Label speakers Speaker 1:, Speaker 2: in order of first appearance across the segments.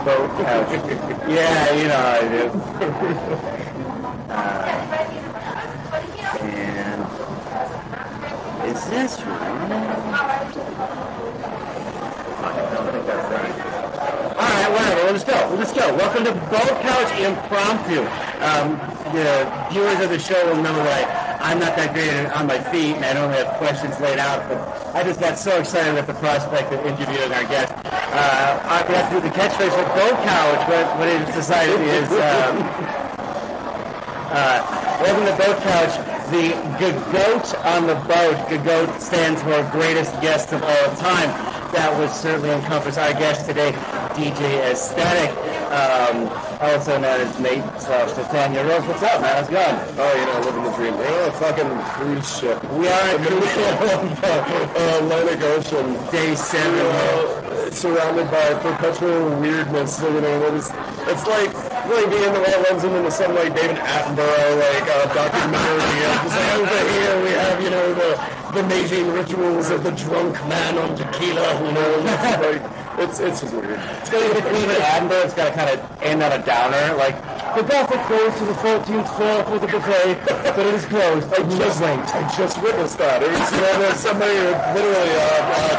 Speaker 1: boat couch. Yeah, you know how I do. And is this right? All right, whatever. We'll just go. Welcome to Boat Couch Impromptu. The viewers of the show will remember that I'm not that great on my feet, and I don't have questions laid out. But I just got so excited at the prospect of interviewing our guest. I have to do the catchphrase for Boat Couch. What it is decided is welcome to Boat Couch. The Gagoat on the boat. Gagoat stands for greatest guest of all time. That would certainly encompass our guest today, DJ Aesthetic, also known as Nate Tanya Rose. What's up, man? How's it going?
Speaker 2: Oh, you know, living the dream. We're on a fucking cruise ship.
Speaker 1: We are on a cruise ship on
Speaker 2: the Atlantic Ocean.
Speaker 1: Day 7.
Speaker 2: Surrounded by perpetual weirdness. So, you know, it's like being in the wetlands and in the sunlight, David Attenborough, like documentary. Just like over here we have, you know, the mating rituals of the drunk man on tequila. You know, it's just weird.
Speaker 1: It's going to be David Attenborough. It's got to kind of end on a downer, like the Gothic Cruise to the 14th floor with the buffet, but it is closed. I
Speaker 2: just witnessed that. It was, you know, there's somebody literally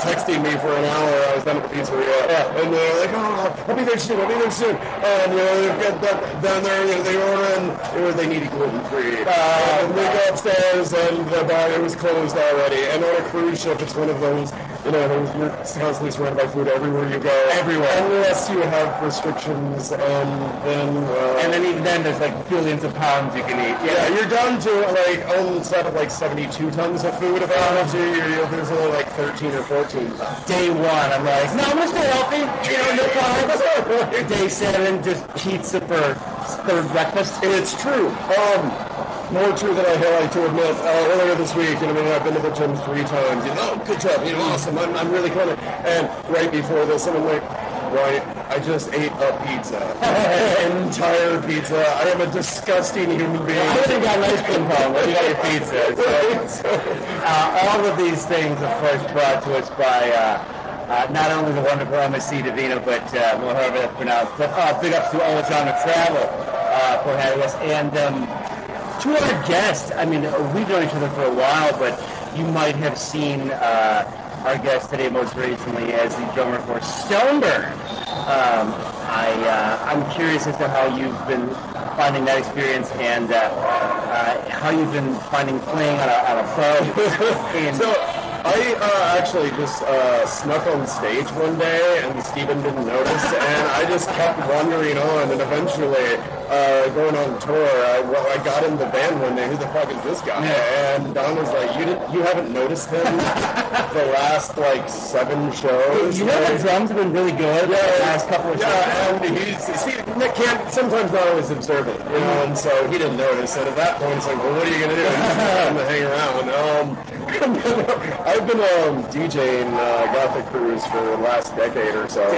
Speaker 2: texting me for an hour. I was down at the pizzeria, and they're like, "Oh, I'll be there soon. And you know, they get down there, you know, they order and they need gluten-free. And they go upstairs, and the bar was closed already. And on a cruise ship, it's one of those, you know, you're constantly surrounded by food everywhere you go.
Speaker 1: Everywhere.
Speaker 2: Unless you have restrictions, and then
Speaker 1: even then, there's like billions of pounds you can eat.
Speaker 2: Yeah, you're down to like instead of like 72 tons of food available to you, there's only like 13 or 14 tons.
Speaker 1: Day 1, I'm like, no, I'm gonna stay healthy. You know, no carbs. Day 7, just pizza for third breakfast.
Speaker 2: It's true. More true than I like to admit. Earlier this week, you know, I've been to the gym 3 times. You know, good job. You know, awesome. I'm really kind of. And right before this, I'm like, right, I just ate a pizza. An entire pizza. I am a disgusting human being.
Speaker 1: I think got an ice cream cone when you got your pizza. So, all of these things, of course, brought to us by not only the wonderful MSC Divino, but however that's pronounced. But big ups to Olachana Travel for having us. And to our guest, I mean, we've known each other for a while, but you might have seen our guest today most recently as the drummer for Stoneburner. I'm curious as to how you've been finding that experience and how you've been finding playing on a boat.
Speaker 2: So I actually just snuck on stage one day, and Steven didn't notice, and I just kept wandering on, and eventually going on tour, I got in the band one day. Who the fuck is this guy? And Don was like, you haven't noticed him the last like 7 shows?
Speaker 1: You know the drums have been really good the last couple of shows.
Speaker 2: Yeah, and Nick can't sometimes not always observant, you know, and so he didn't notice. And at that point, it's like, well, what are you gonna do? I'm gonna hang around. I've been DJing Gothic Cruise for the last decade or so.
Speaker 1: Wow.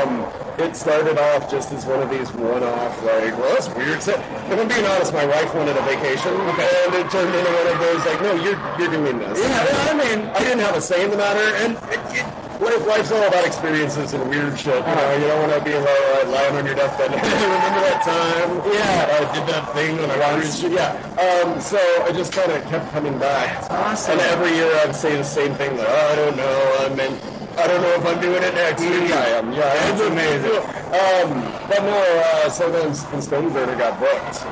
Speaker 2: And it started off just as one of these one-off, like, well, that's weird. So, if I'm being honest, my wife wanted a vacation, and it turned into one of those, like, no, you're doing this.
Speaker 1: Yeah,
Speaker 2: I mean, I didn't have a say in the matter, and life's all about experiences and weird shit. You know, you don't want to be lying on your deathbed. Remember that time?
Speaker 1: Yeah.
Speaker 2: I did that thing when I was. Yeah. So I just kind of kept coming back.
Speaker 1: That's awesome.
Speaker 2: And every year I'd say the same thing. Like, I don't know. I don't know if I'm doing it next week. I am. Yeah,
Speaker 1: that's amazing.
Speaker 2: But no, so then when Stoneburner got booked,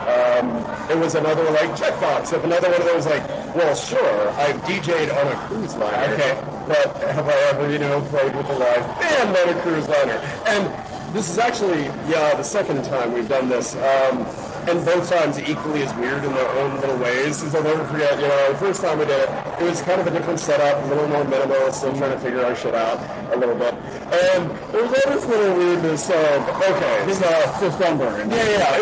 Speaker 2: it was another like checkbox of another one of those like, well, sure, I've DJ'd on a cruise liner.
Speaker 1: Okay.
Speaker 2: But have I ever, you know, played with a live band on a cruise liner? And this is actually, the second time we've done this. And both times equally as weird in their own little ways. Because I'll never forget, you know, the first time we did it was kind of a different setup, a little more minimal, still trying to figure our shit out a little bit. And there was all this little weirdness of, okay,
Speaker 1: this is Stoneburner.
Speaker 2: Yeah,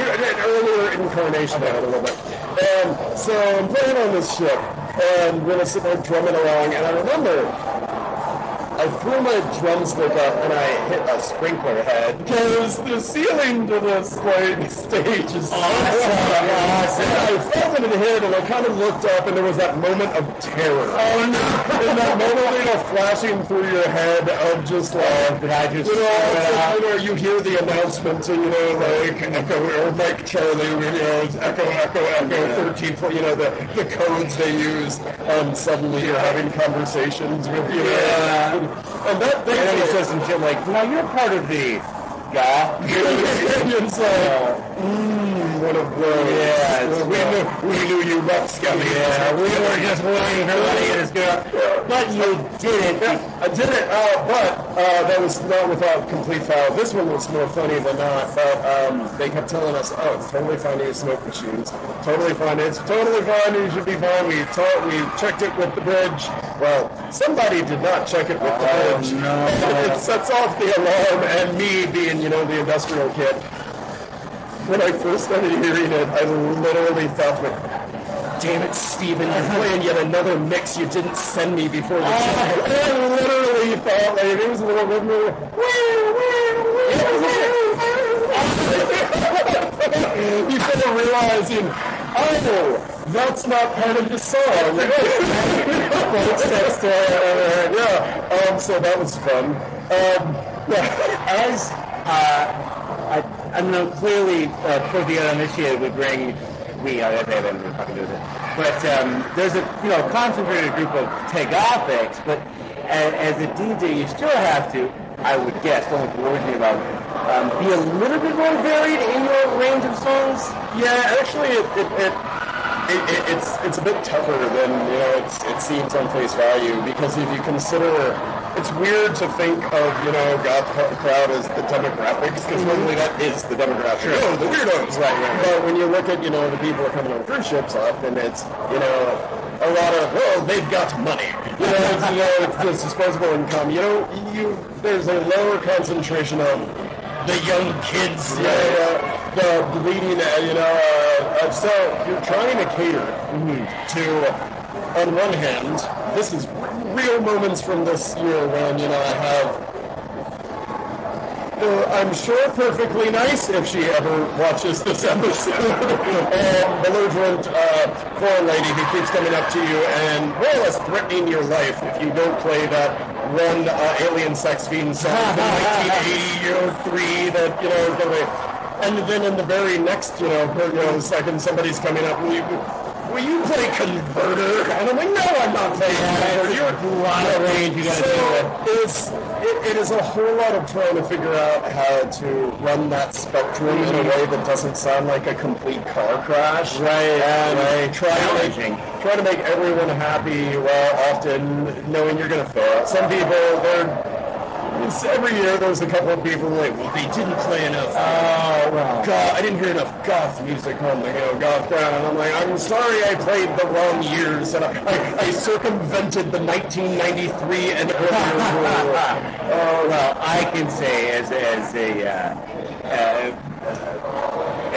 Speaker 2: earlier incarnation of it a little bit. And so I'm playing on this ship, and we're sitting there drumming along, and I remember I threw my drumstick up and I hit a sprinkler head because the ceiling to this like stage is awesome. I felt it in the head and I kind of looked up and there was that moment of terror. Oh no! And that moment flashing through your head of just like,
Speaker 1: did I just
Speaker 2: you hear the announcement and like echo or like Charlie, it's echo, 13, the codes they use, and suddenly you're having conversations with and that thing.
Speaker 1: And then he says some shit like, "No, you're part of the goth."
Speaker 2: It's like, what a blow.
Speaker 1: Yeah,
Speaker 2: we knew you rough scummy.
Speaker 1: Yeah, we were just waiting for one of this girl. But you didn't.
Speaker 2: I did it, but that was not without complete foul. This one was more funny than not, but they kept telling us, oh, it's totally fine to use smoke machines. Totally fine. It's totally fine. You should be fine. We checked it with the bridge. Well, somebody did not check it with the bridge.
Speaker 1: No.
Speaker 2: It sets off the alarm, and me being, the industrial kid, when I first started hearing it, I literally thought, damn it, Steven, you're playing yet another mix you didn't send me before the show. I literally thought, like, it was a little bit more, before realizing, oh, that's not part of the song. So that was fun.
Speaker 1: I don't know, clearly, for the uninitiated, I haven't really fucking do it. But there's a concentrated group of Gothics, but as a DJ, you still have to, I would guess, don't have to worry about, be a little bit more varied in your range of songs.
Speaker 2: Yeah, actually, it's a bit tougher than it seems on face value, because if you consider, it's weird to think of goth crowd as the demographics, because normally that is the demographic. Sure. Oh, the weirdos, right. But when you look at the people who are coming on cruise ships up, and it's a lot of they've got money. It's disposable income. There's a lower concentration of the young kids. The bleeding. So you're trying to cater to. On one hand, this is real moments from this year when, I have, I'm sure perfectly nice if she ever watches this episode, belligerent foreign lady who keeps coming up to you and more or less threatening your life if you don't play that one Alien Sex Fiend song from 1983 that, and then in the very next, second somebody's coming up, will you play Converter? And I'm like, no, I'm not playing Converter. You're a lot of range you gotta do it. It is a whole lot of trying to figure out how to run that spectrum in a way that doesn't sound like a complete car crash.
Speaker 1: Right.
Speaker 2: And try to make everyone happy while often knowing you're gonna fail. Some people, every year there's a couple of people like, well, they didn't play enough. Oh, well, God, I didn't hear enough goth music on the goth crowd. And I'm like, I'm sorry I played the wrong years. And I circumvented the 1993 and earlier rule.
Speaker 1: Oh, well, I can say as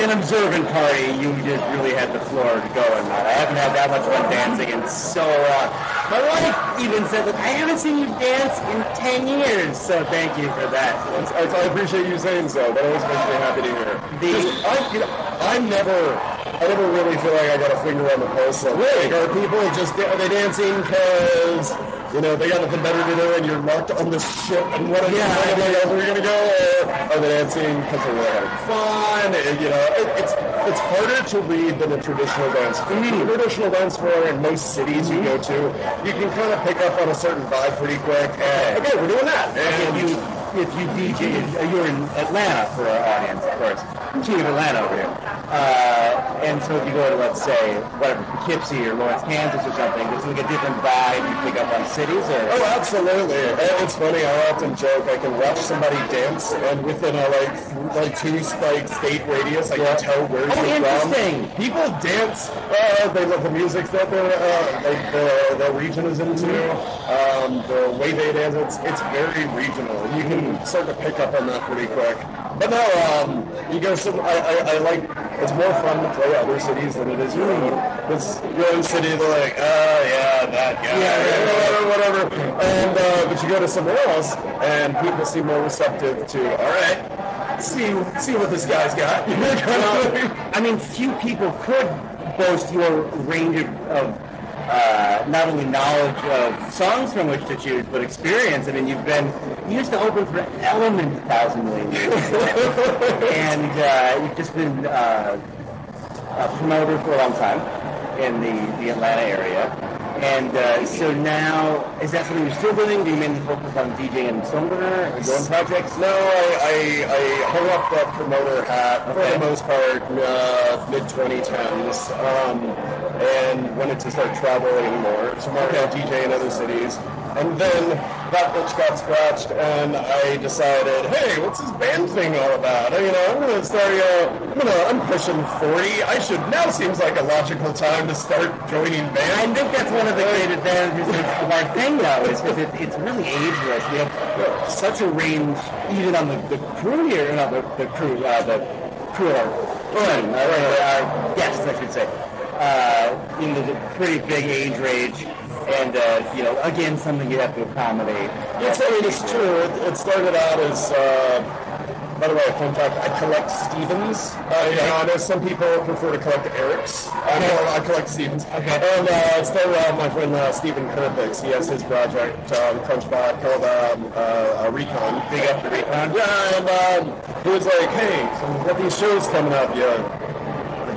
Speaker 1: an observant party, you just really had the floor going. I haven't had that much fun dancing in so long. My wife even said, look, I haven't seen you dance in 10 years, so thank you for that.
Speaker 2: I appreciate you saying so. That always makes me happy to hear. I never really feel like I got a finger on the pulse. Like, are people are they dancing because they got nothing better to do and you're locked on this ship and where are we gonna go? Or are they dancing because they're really having fun? It's harder to read than a traditional dance floor. A traditional dance floor in most cities you go to, you can kind of pick up on a certain vibe pretty quick. Okay, we're doing that.
Speaker 1: And if you DJ, you're in Atlanta for our audience, of course. King of Atlanta over here. And so if you go to, let's say, whatever, Poughkeepsie or Lawrence, Kansas or something, there's like a different vibe you pick up on cities? Or?
Speaker 2: Oh, absolutely. It's funny, I often joke, I can watch somebody dance, and within a two state radius, I can tell where you're from. People dance, they love the music that their region is into, the way they dance, it's very regional. You can start to pick up on that pretty quick. But no, you go. I like it's more fun to play other cities than it is your own. Because your own city, they're like, oh yeah, that guy, whatever. And but you go to somewhere else, and people seem more receptive to, all right, see what this guy's got.
Speaker 1: I mean, few people could boast your range of not only knowledge of songs from which to choose, but experience. I mean, you used to open for Element 1,000 million years ago, and you've just been a promoter for a long time in the Atlanta area. And so now, is that something you're still doing? Do you mainly focus on DJing and Stoneburner or your own projects?
Speaker 2: No, I hung up the promoter hat for the most part mid-2010s, and wanted to start traveling more. So now I DJ in other cities. And then that itch got scratched, and I decided, hey, what's this band thing all about? I'm going to start, I'm pushing 40. Now seems like a logical time to start joining bands.
Speaker 1: I think that's one of the great advantages of our thing, though, is because it's really ageless. We have such a range, even on the crew here, not the crew, our guests, I should say. The pretty big age range. And, again, something you have to accommodate.
Speaker 2: It's true. It started out as, by the way, a fun fact, I collect Stevens. I know some people prefer to collect Erics. I collect Stevens. Okay. And it started out with my friend Stephen Kerpix. He has his project, Crunchbot, called Recon. Big up to Recon. Yeah, and he was like, hey, so what are these shows coming up?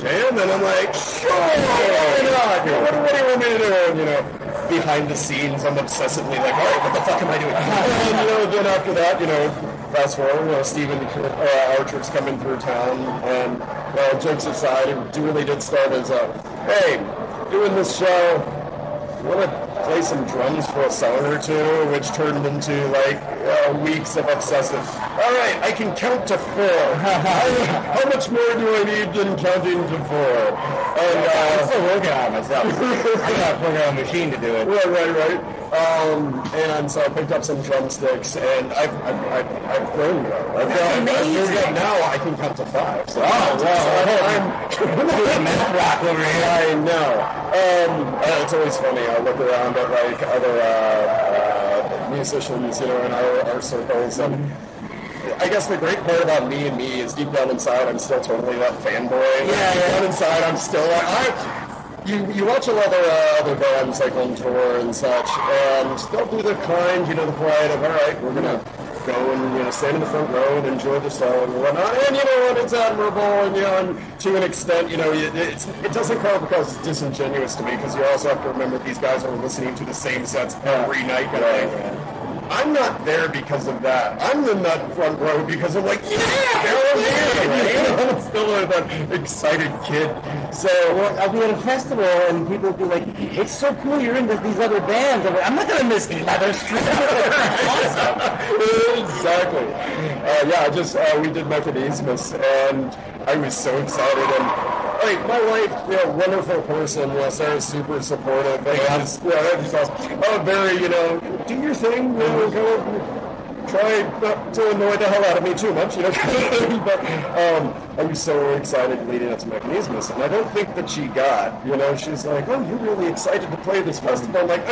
Speaker 2: Jam? And I'm like, sure, why not? What do you want me to do? Behind the scenes, I'm obsessively like, all right, what the fuck am I doing? And, then after that, fast forward, Stephen Archer's coming through town, and, jokes aside, it really did start as hey, doing this show, you want to play some drums for a song or two, which turned into, weeks of obsessive, all right, I can count to 4. How much more do I need than counting to 4? And
Speaker 1: I'm still working on it myself. I got a program machine to do it.
Speaker 2: Right. And so I picked up some drumsticks, and I've grown though. I've grown. Now I can count to 5. So I'm
Speaker 1: math rock over here.
Speaker 2: I know. It's always funny. I look around at other musicians, in our circles, and I guess the great part about me is deep down inside, I'm still totally that fanboy. Down inside, I'm still you watch a lot of other bands on tour and such, and they'll do the kind, the quiet of, all right, we're gonna go and stand in the front row and enjoy the song and whatnot. And it's admirable, and to an extent, it doesn't come because it's disingenuous to me, because you also have to remember these guys are listening to the same sets every night. I'm not there because of that. I'm in that front row because I'm like, hell yeah! I'm still that excited kid. So
Speaker 1: I'll be at a festival and people will be like, it's so cool you're into these other bands. I'm not going to miss Leather Street. Awesome.
Speaker 2: Exactly. We did Mechanismus, and I was so excited. And my wife, wonderful person. Sarah's super supportive. Just awesome. Very, do your thing. Go try not to annoy the hell out of me too much, But I was so excited leading up to Mechanismus, and I don't think that she got. She's like, oh, you're really excited to play this festival. I'm like,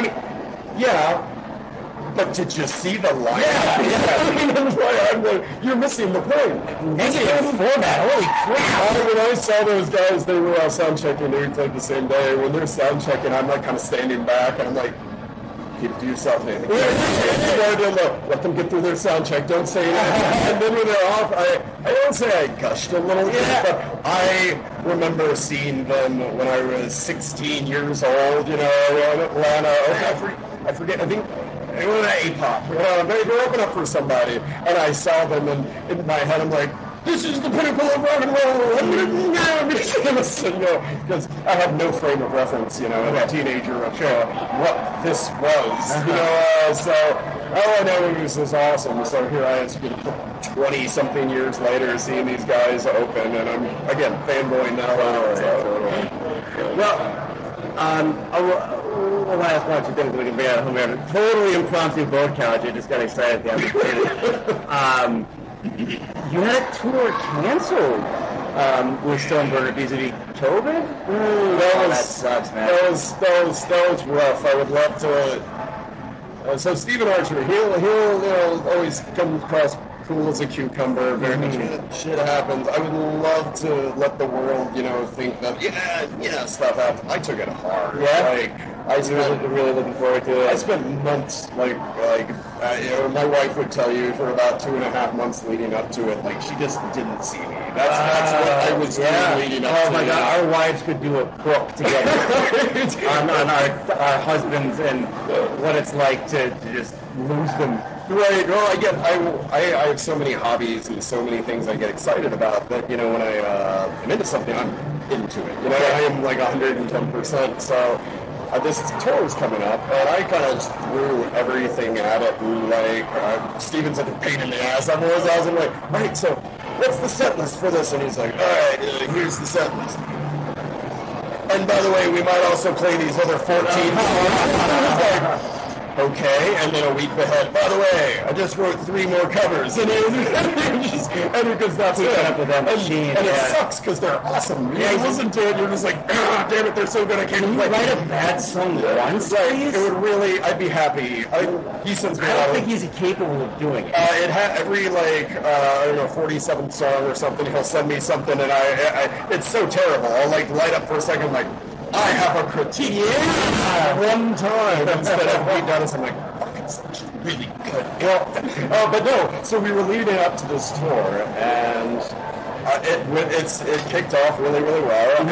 Speaker 2: but did you see the lineup? Yeah. You're missing the point.
Speaker 1: Negative format. Holy crap!
Speaker 2: When I saw those guys, they were sound checking. They played the same day. When they're sound checking, I'm kind of standing back, and I'm like, keep to yourself, Nathan. Let them get through their sound check. Don't say anything. And then when they're off, I don't say I gushed a little bit, but I remember seeing them when I was 16 years old. In Atlanta. I forget. I think. They were at APOP. They were opening up for somebody, and I saw them, and in my head, I'm like, this is the pinnacle of rock and roll. Because I had no frame of reference, as a teenager of what this was. So all I know is this awesome. So here I am, 20-something years later, seeing these guys open, and I'm again fanboying now.
Speaker 1: Well, last bunch of things we can be at home. We had a totally impromptu boat couch. I just got excited at the end. You had a tour canceled with Stoneburner vis-a-vis COVID?
Speaker 2: That
Speaker 1: sucks, man.
Speaker 2: That was rough. I would love to. So Stephen Archer, he'll always come across cool as a cucumber. Very much shit happens. I would love to let the world, think that stuff happens. I took it hard.
Speaker 1: Yeah.
Speaker 2: I spent
Speaker 1: really looking forward to it.
Speaker 2: I spent months, my wife would tell you for about 2.5 months leading up to it, she just didn't see me. That's what I was doing leading up to it.
Speaker 1: Oh my God, our wives could do a book together on our husbands and what it's like to just lose them.
Speaker 2: Right. Well, I have so many hobbies and so many things I get excited about that, when I am into something, I'm into it. I am 110%. So this tour is coming up, and I kind of just threw everything at it. And Steven's like a pain in the ass. I'm like, all right, so what's the set list for this? And he's like, all right, here's the set list. And by the way, we might also play these other 14. Okay, and then a week ahead. By the way, I just wrote 3 more covers, and because that's it. And it sucks because they're awesome. You listen to it, you're just like, damn it, they're so good. I can't even
Speaker 1: write a bad song once.
Speaker 2: It would really, I'd be happy. He sends me.
Speaker 1: I don't think he's capable of doing it.
Speaker 2: It had every 47th song or something. He'll send me something, and it's so terrible. I'll light up for a second, I have a critique. Yeah, one time instead of being honest, I'm like, fuck, it's really good. Well, but no. So we were leading up to this tour, and it kicked off really, really well.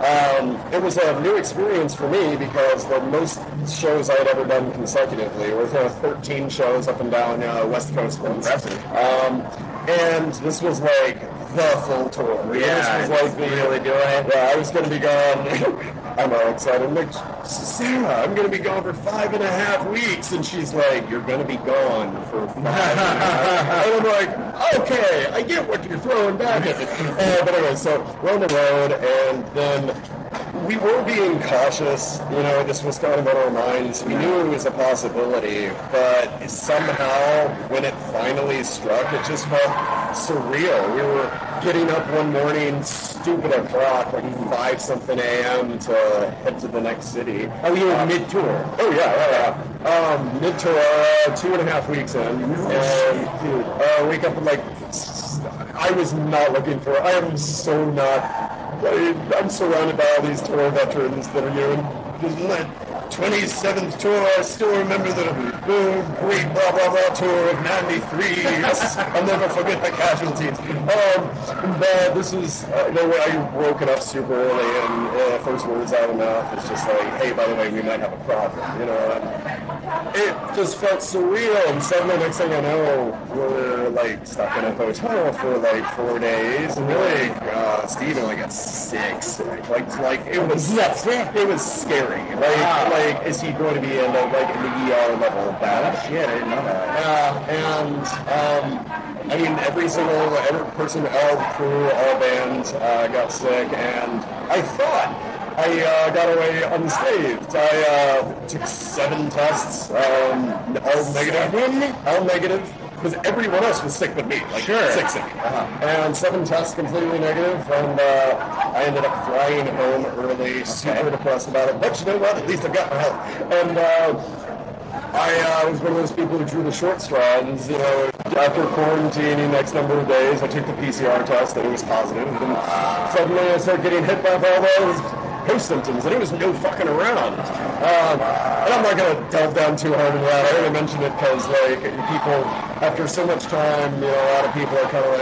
Speaker 2: And it was a new experience for me because the most shows I had ever done consecutively were 13 shows up and down West Coast ones. And this was the full tour.
Speaker 1: Yeah,
Speaker 2: this was
Speaker 1: really doing it.
Speaker 2: Yeah, I was going to be gone. I'm all excited. I'm like, Sarah, I'm going to be gone for 5.5 weeks. And she's like, you're going to be gone for 5.5 And I'm like, okay, I get what you're throwing back at me. But anyway, so we're on the road, and then we were being cautious. This was kind of on our minds. We knew it was a possibility, but somehow when it finally struck, it just felt surreal. We were getting up one morning, stupid o'clock, 5-something a.m. to head to the next city.
Speaker 1: Oh, you were mid-tour?
Speaker 2: Oh, yeah. Mid-tour, 2.5 weeks in, and wake up and I was not looking for it. I am so not. I'm surrounded by all these tour veterans that are doing my 27th tour. I still remember the great blah blah blah tour of '93. Yes, I'll never forget the casualties. But this is I woke it up super early, and first words out of my mouth is just hey, by the way, we might have a problem. And it just felt surreal. And suddenly, next thing I know, we're stuck in a hotel for 4 days, and really, Steven got sick. It was it was scary. Is he going to be in the ER level bad? Shit, I didn't know that. And every person, all crew, all bands got sick, and I thought I got away unscathed. I took 7 tests, all negative. All negative. Because everyone else was sick but me, sick. And 7 tests completely negative, and I ended up flying home early, super depressed about it. But you know what? At least I got my health. And I was one of those people who drew the short straws. After quarantining next number of days, I took the PCR test, and it was positive. And suddenly I started getting hit by all those post symptoms, and it was no fucking around. And I'm not going to delve down too hard into that. I only mention it because, people, after so much time, a lot of people are kind of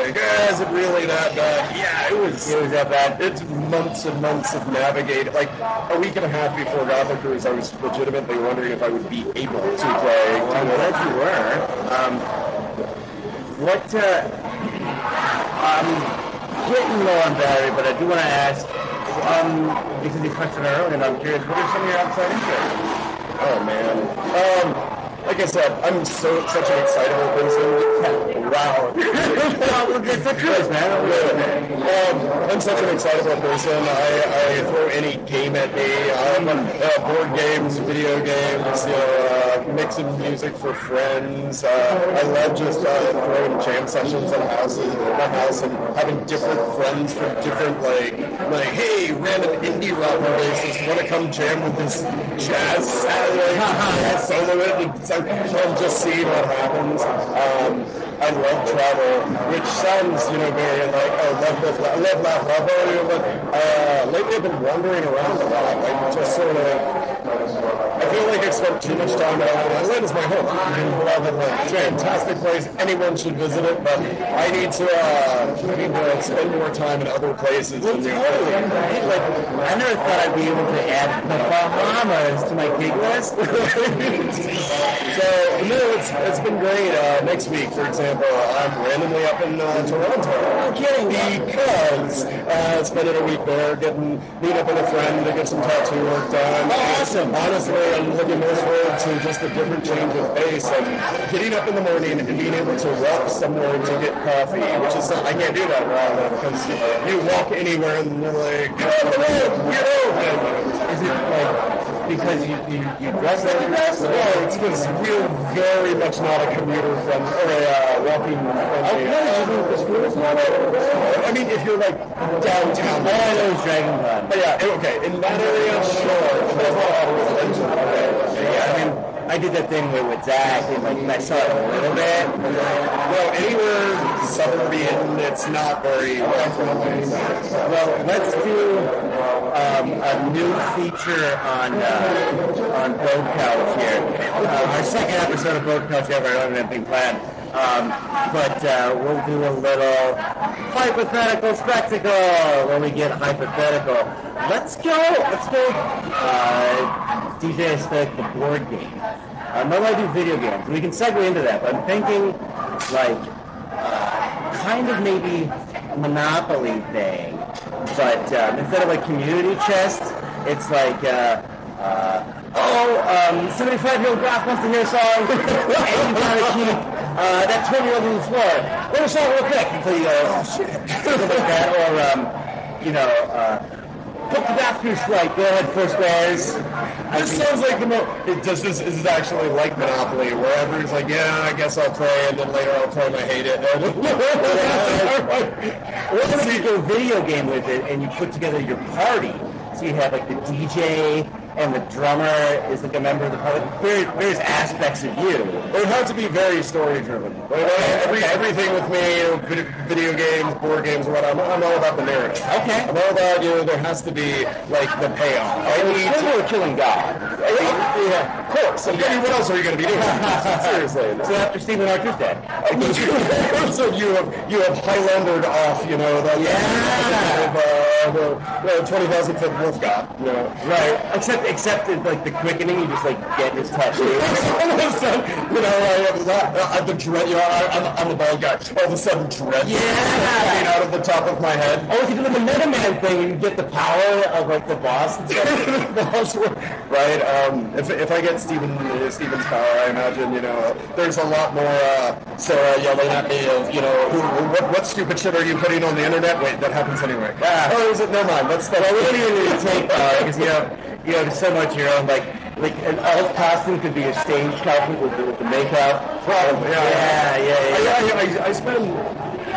Speaker 2: is it really that bad? Yeah, it was that bad. It's months and months of navigating. A week and a half before Gothic Cruise, I was legitimately wondering if I would be able to play.
Speaker 1: Well, I'm glad you were. I'm getting low on battery, but I do want to ask, because you touched on it earlier, and I'm curious, what are some of your outside interests?
Speaker 2: Oh, man. Like I said, I'm such an excitable person. Wow.
Speaker 1: It's a choice, man.
Speaker 2: I'm such an excitable person. I throw any game at me. Board games, video games, mixing music for friends. I love just throwing jam sessions at my house and having different friends from different like hey, random indie rock bassist want to come jam with this jazz solo and just see what happens. I love travel, which sounds, very like, love, laugh, but lately I've been wandering around a lot, like just sort of. I feel like I spent too much time on Island. Island is my home. I love it. It's a fantastic place. Anyone should visit it, but I need to spend more time in other places.
Speaker 1: Well, totally, right? Like, I never thought I'd be able to add the Bahamas to my gig list.
Speaker 2: So, it's been great. Next week, for example, I'm randomly up in Toronto.
Speaker 1: No kidding.
Speaker 2: Because spending a week there, meet up with a friend to get some tattoo work done.
Speaker 1: Awesome.
Speaker 2: Honestly, I'm looking most forward to just a different change of pace, like getting up in the morning and being able to walk somewhere to get coffee, which is I can't do that around because you walk anywhere and you're like, get over.
Speaker 1: Is it like because you dress like this?
Speaker 2: No, it's because we're very much not a commuter from or a walking friendly. I mean, if you're like downtown,
Speaker 1: I know it's Dragon Con.
Speaker 2: but yeah, okay, in that area, sure. There's not a lot of residential.
Speaker 1: Yeah, I mean, I did that thing with Zach, and like I saw it a little bit.
Speaker 2: Well, anywhere suburban, it's not very well-friendly.
Speaker 1: Well, let's do a new feature on Boat Couch here. Our second episode of Boat Couch ever. I don't have anything planned. But we'll do a little hypothetical spectacle when we get hypothetical. Let's go. DJ Aesthetic, the board game. Normally I do video games. We can segue into that, but I'm thinking like kind of maybe a Monopoly thing, but instead of like community chest, it's like 75-year-old Brock wants to hear a song, and you gotta keep that 20-year-old on the floor. Let me song real quick until you go, oh shit, something like that, or book the bathroom flight. Go ahead, first bears.
Speaker 2: This sounds like this is actually like Monopoly, where everyone's like, yeah, I guess I'll play, and then later I'll claim I hate it.
Speaker 1: Or if you go video game with it, and you put together your party, so you have like the DJ, and the drummer is like a member of the party. Various aspects of you.
Speaker 2: It would have to be very story-driven. Everything with me, video games, board games, what I'm all about the narrative.
Speaker 1: Okay.
Speaker 2: I'm all about, there has to be, like, the payoff.
Speaker 1: We're killing God.
Speaker 2: Yeah, of course. I mean, what else are you going to be doing? Seriously.
Speaker 1: So after Stephen Archer's dead.
Speaker 2: So you have Highlandered off, the 20,000-foot wolf god.
Speaker 1: Right. Except like the quickening, you just like get his tattoo.
Speaker 2: All of a sudden, I have the dread. I'm the bald guy. All of a sudden, dread coming out of the top of my head.
Speaker 1: Oh, if you do the Mega Man thing, you get the power of like the boss.
Speaker 2: Right. If I get Steven's power, I imagine there's a lot more Sarah yelling at me of what stupid shit are you putting on the internet? Wait, that happens anyway. Oh, is it? Never mind. That's we
Speaker 1: don't even need to take because you have so much of your own like an alt costume could be a stage costume with the makeup.
Speaker 2: Probably,
Speaker 1: yeah.
Speaker 2: I spend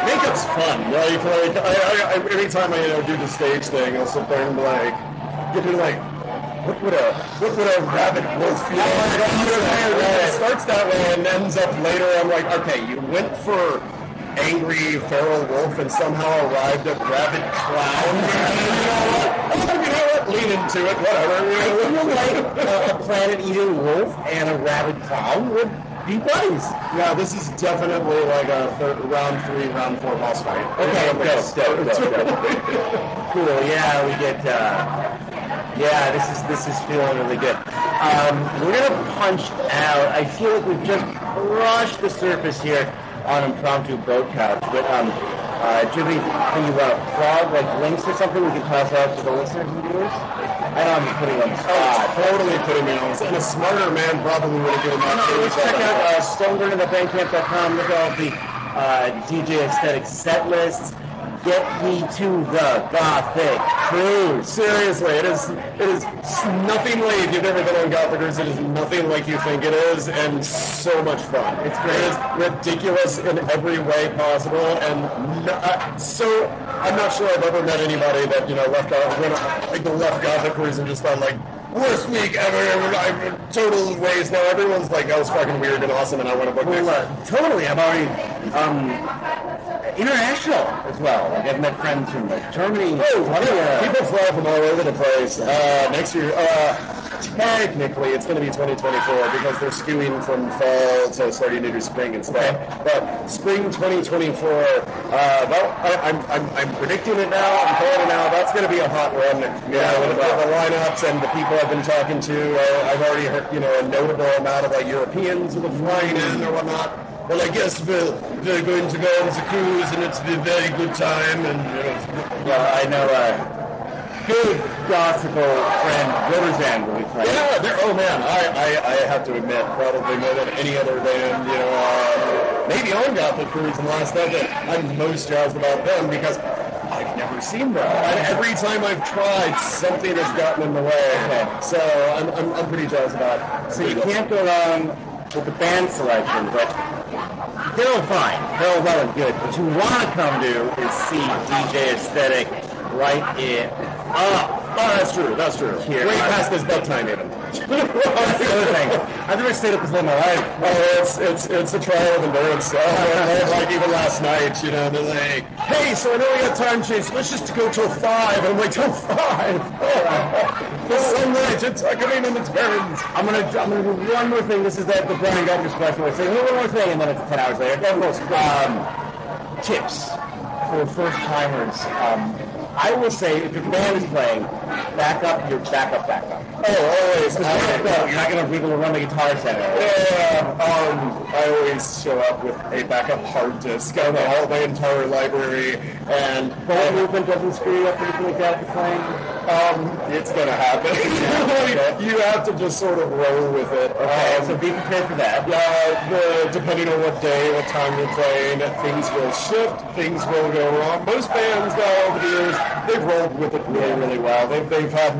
Speaker 2: makeup's fun. Like every time I do the stage thing, I'll sit there and what would a rabid wolf feel like? It starts that way and ends up later. I'm like, okay, you went for angry feral wolf and somehow arrived at rabid clown. You know what? Lean into it, whatever.
Speaker 1: I feel like a planet-eating wolf and a rabid clown would be buddies.
Speaker 2: Yeah, this is definitely like a round 3, round 4 boss fight.
Speaker 1: Okay, dope. Cool, yeah, we get... this is feeling really good. We're gonna punch out. I feel like we've just brushed the surface here on Impromptu Boat Couch, but Jimmy, can you plug like links or something we can toss out to the listeners and viewers? I know I'm putting you on the spot.
Speaker 2: Totally putting me on the spot. And a smarter man probably would have given that.
Speaker 1: Check out Stoneburner.bandcamp.com. Look at all the DJ Aesthetic set lists. get me to the Gothic Cruise.
Speaker 2: Seriously, it is nothing like, if you've never been on Gothic Cruise, it is nothing like you think it is, and so much fun. It's great. It is ridiculous in every way possible, and so I'm not sure I've ever met anybody that, you know, left Gothic Cruise and just thought, like, worst week ever, total waste. Now everyone's like, that was fucking weird and awesome, and I want to book next.
Speaker 1: Totally. I'm already international as well. Like, I've met friends from like Germany.
Speaker 2: People fly from all over the place. Next year, technically, it's going to be 2024 because they're skewing from fall to starting to do spring and stuff. Okay. But spring 2024, I'm predicting it now. I'm calling it now. That's going to be a hot run. You know, the lineups and the people I've been talking to. I've already heard, you know, a notable amount of like Europeans who are flying in or whatnot. Well, I guess they're going to go on the cruise, and it's a very good time. And
Speaker 1: well, I know good gospel friend Riversand will be playing.
Speaker 2: Yeah, oh man, I have to admit, probably more than any other band, you know, maybe on Gothic Cruise and last night, that I'm most jazzed about them because I've never seen them. And every time I've tried, something has gotten in the way. Okay. So I'm pretty jazzed about it.
Speaker 1: So you can't go wrong with the band selection, but they're all fine. They're all well and good. What you want to come to is see DJ Aesthetic light it up.
Speaker 2: Oh, that's true.
Speaker 1: Here,
Speaker 2: way past this bedtime even.
Speaker 1: That's the other thing. I've never stayed up this late in my life.
Speaker 2: Oh, it's a trial of endurance. Like even last night, you know, they're like, hey, so I know we got time change, let's just go till 5. And I'm like, till 5? The sunlight, it's coming in its bearings.
Speaker 1: I'm gonna do one more thing. This is the Brian Governor's question. We'll say one more thing, and then it's 10 hours later. Tips for first timers. I will say, if your band is playing, back up.
Speaker 2: Oh, always.
Speaker 1: You're not going to be able to run the guitar center.
Speaker 2: Yeah, I always show up with a backup hard disk of all my entire library, and
Speaker 1: ball movement doesn't screw you up or anything like that if you're playing?
Speaker 2: It's going to happen. You have to just sort of roll with it.
Speaker 1: So be prepared for that.
Speaker 2: Depending on what day, what time you're playing, things will shift, things will go wrong. Most bands, though, over the years, they've rolled with it really, really well. They've had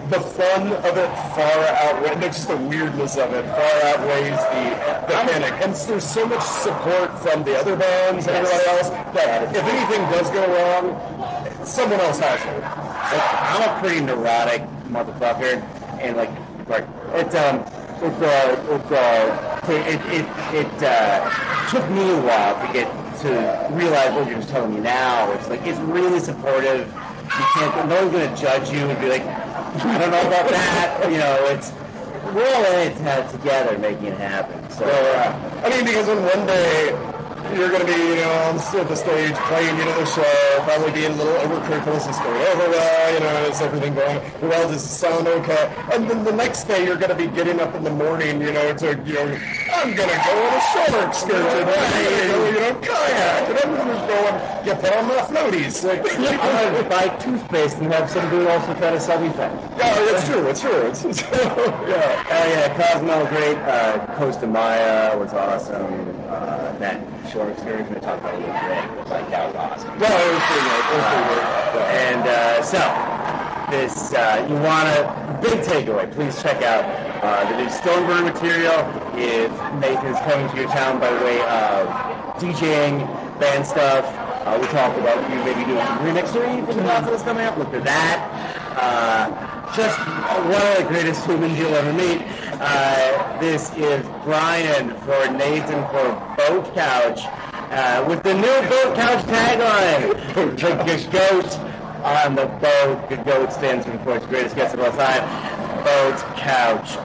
Speaker 2: the fun of it far outweighs, no, just the weirdness of it far outweighs the panic. And there's so much support from the other bands and everybody else that if anything does go wrong, someone else has it.
Speaker 1: I'm a pretty neurotic motherfucker, and like it took me a while to get to realize what you're just telling me now. It's like, it's really supportive. You can't, no one's going to judge you and be like, I don't know about that. You know, we're all in it together making it happen. So,
Speaker 2: I mean, because on one day, you're going to be, you know, on the stage playing, you know, the show, probably being a little overcritical, is this going over well, you know, is everything going well, does it sound okay? And then the next day, you're going to be getting up in the morning, you know, to, you know, I'm going to go on a shore excursion, you know, kayak, and I'm just going, get put on my floaties. Like,
Speaker 1: I'm going to buy toothpaste and have some dude also try to sell me things.
Speaker 2: Yeah, it's true.
Speaker 1: Yeah, Cosmo, great. Costa Maya was awesome. That short excursion we talked about a little bit, like, that was awesome.
Speaker 2: Yeah, it was pretty good.
Speaker 1: And so, this, you want a big takeaway, please check out the new Stoneburner material. If Nathan's coming to your town by way of DJing, band stuff, we talked about you maybe doing some remixery for the concert that's coming up. Look at that. Just one of the greatest humans you'll ever meet. This is Brian for Nathan for Boat Couch with the new Boat Couch tagline. The goat on the boat. The goat stands for, of course, greatest guest of all time. Boat Couch.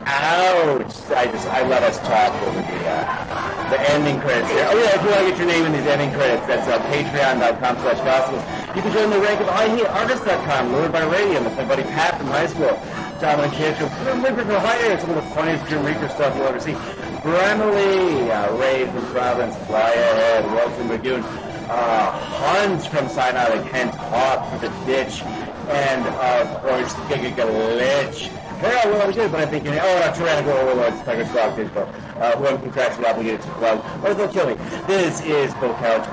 Speaker 1: Ouch! I let us talk over the ending credits here. Oh yeah, if you want to get your name in these ending credits, that's patreon.com/gospels. You can join the rank of iHateArtists.com, lured by radium. That's my buddy Pat from high school. John and Castro, Grim Reaper for hire. Some of the funniest Grim Reaper stuff you'll ever see. Bramley, Ray from Providence, Fly Ahead, Welcome Lagoon, Hans from Sinai, Kent Hawk for the Ditch, and of course Giga Glitch. Yeah, well, I was good, but I'm thinking, not Tyrannical Overlords, Tiger's Dog, Digital, who I'm contractually obligated to plug, or they'll kill me. This is Boat Couch.